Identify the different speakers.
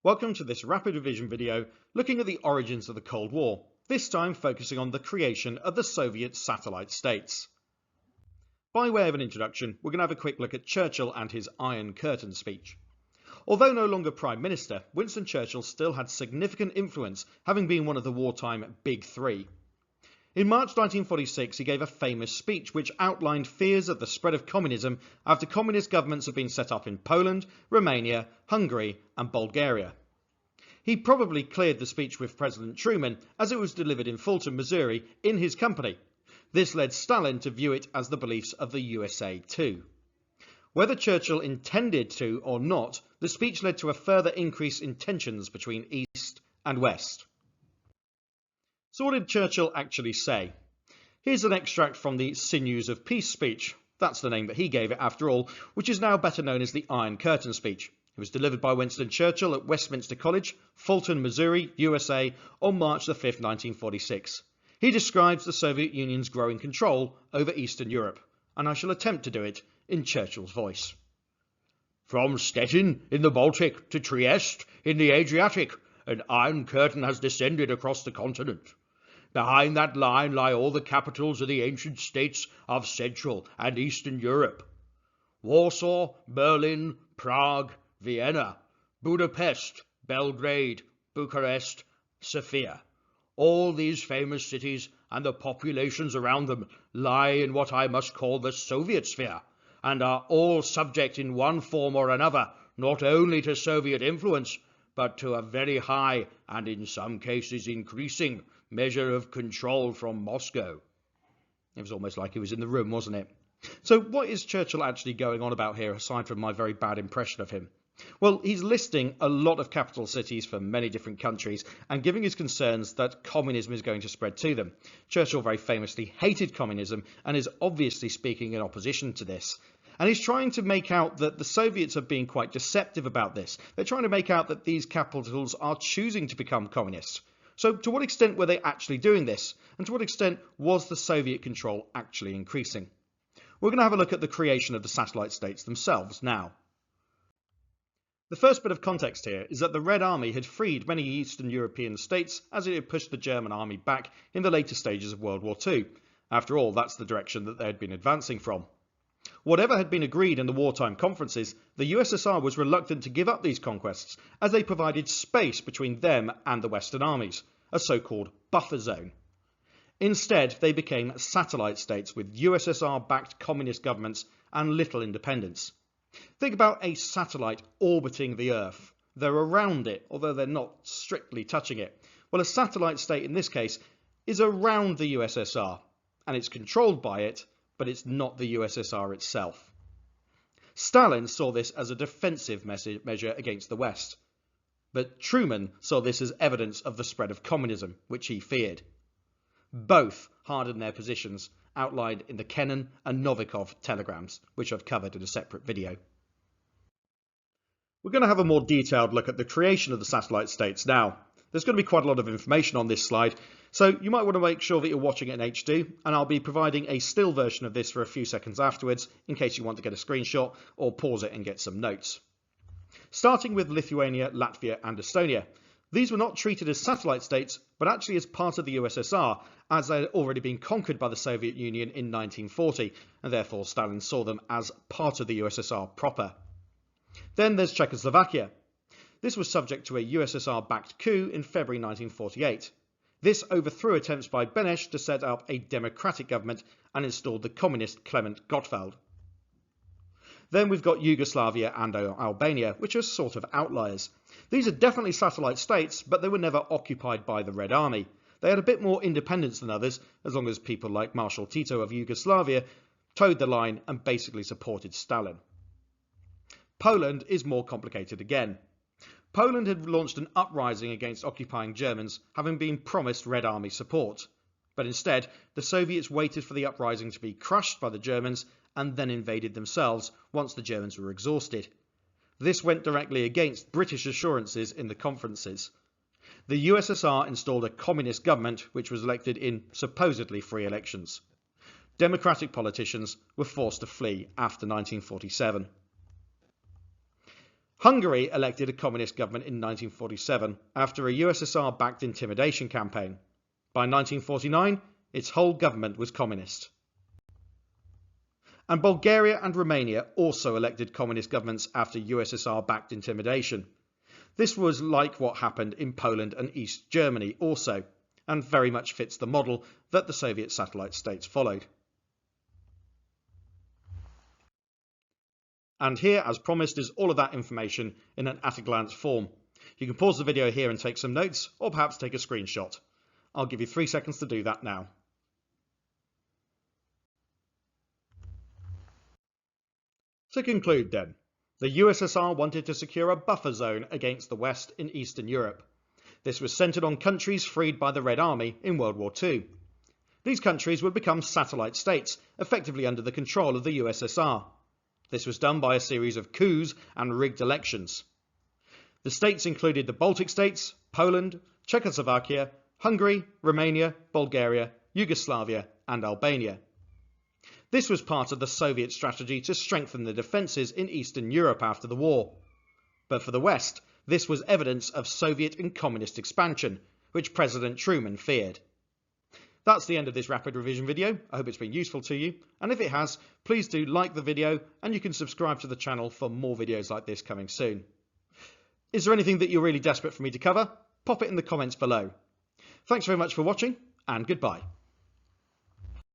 Speaker 1: Welcome to this rapid revision video looking at the origins of the Cold War, this time focusing on the creation of the Soviet satellite states. By way of an introduction, we're going to have a quick look at Churchill and his Iron Curtain speech. Although no longer Prime Minister, Winston Churchill still had significant influence, having been one of the wartime Big Three. In March 1946, he gave a famous speech which outlined fears of the spread of communism after communist governments had been set up in Poland, Romania, Hungary and Bulgaria. He probably cleared the speech with President Truman as it was delivered in Fulton, Missouri, in his company. This led Stalin to view it as the beliefs of the USA too. Whether Churchill intended to or not, the speech led to a further increase in tensions between East and West. So what did Churchill actually say? Here's an extract from the Sinews of Peace speech. That's the name that he gave it after all, which is now better known as the Iron Curtain speech. It was delivered by Winston Churchill at Westminster College, Fulton, Missouri, USA, on March the 5th, 1946. He describes the Soviet Union's growing control over Eastern Europe, and I shall attempt to do it in Churchill's voice. From Stettin in the Baltic to Trieste in the Adriatic, an iron curtain has descended across the continent. Behind that line lie all the capitals of the ancient states of Central and Eastern Europe. Warsaw, Berlin, Prague, Vienna, Budapest, Belgrade, Bucharest, Sofia. All these famous cities and the populations around them lie in what I must call the Soviet sphere, and are all subject in one form or another, not only to Soviet influence, but to a very high, and in some cases increasing, measure of control from Moscow. It was almost like he was in the room, wasn't it? So what is Churchill actually going on about here, aside from my very bad impression of him? Well, he's listing a lot of capital cities for many different countries and giving his concerns that communism is going to spread to them. Churchill very famously hated communism and is obviously speaking in opposition to this. And he's trying to make out that the Soviets are being quite deceptive about this. They're trying to make out that these capitals are choosing to become communist. So to what extent were they actually doing this? And to what extent was the Soviet control actually increasing? We're going to have a look at the creation of the satellite states themselves now. The first bit of context here is that the Red Army had freed many Eastern European states as it had pushed the German army back in the later stages of World War II. After all, that's the direction that they had been advancing from. Whatever had been agreed in the wartime conferences, the USSR was reluctant to give up these conquests as they provided space between them and the Western armies, a so-called buffer zone. Instead, they became satellite states with USSR-backed communist governments and little independence. Think about a satellite orbiting the Earth. They're around it, although they're not strictly touching it. Well, a satellite state in this case is around the USSR, and it's controlled by it, but it's not the USSR itself. Stalin saw this as a defensive measure against the West, but Truman saw this as evidence of the spread of communism, which he feared. Both hardened their positions, outlined in the Kennan and Novikov telegrams, which I've covered in a separate video. We're going to have a more detailed look at the creation of the satellite states now. There's going to be quite a lot of information on this slide, so you might want to make sure that you're watching it in HD, and I'll be providing a still version of this for a few seconds afterwards, in case you want to get a screenshot or pause it and get some notes. Starting with Lithuania, Latvia and Estonia. These were not treated as satellite states, but actually as part of the USSR, as they had already been conquered by the Soviet Union in 1940, and therefore Stalin saw them as part of the USSR proper. Then there's Czechoslovakia. This was subject to a USSR-backed coup in February 1948. This overthrew attempts by Beneš to set up a democratic government and installed the communist Klement Gottwald. Then we've got Yugoslavia and Albania, which are sort of outliers. These are definitely satellite states, but they were never occupied by the Red Army. They had a bit more independence than others, as long as people like Marshal Tito of Yugoslavia towed the line and basically supported Stalin. Poland is more complicated again. Poland had launched an uprising against occupying Germans, having been promised Red Army support. But instead, the Soviets waited for the uprising to be crushed by the Germans and then invaded themselves once the Germans were exhausted. This went directly against British assurances in the conferences. The USSR installed a communist government which was elected in supposedly free elections. Democratic politicians were forced to flee after 1947. Hungary elected a communist government in 1947 after a USSR-backed intimidation campaign. By 1949, its whole government was communist. And Bulgaria and Romania also elected communist governments after USSR-backed intimidation. This was like what happened in Poland and East Germany also, and very much fits the model that the Soviet satellite states followed. And here, as promised, is all of that information in an at-a-glance form. You can pause the video here and take some notes, or perhaps take a screenshot. I'll give you 3 seconds to do that now. To conclude then, the USSR wanted to secure a buffer zone against the West in Eastern Europe. This was centred on countries freed by the Red Army in World War II. These countries would become satellite states, effectively under the control of the USSR. This was done by a series of coups and rigged elections. The states included the Baltic states, Poland, Czechoslovakia, Hungary, Romania, Bulgaria, Yugoslavia and Albania. This was part of the Soviet strategy to strengthen the defences in Eastern Europe after the war. But for the West, this was evidence of Soviet and communist expansion, which President Truman feared. That's the end of this rapid revision video. I hope it's been useful to you, and if it has, please do like the video, and you can subscribe to the channel for more videos like this coming soon. Is there anything that you're really desperate for me to cover? Pop it in the comments below. Thanks very much for watching, and goodbye.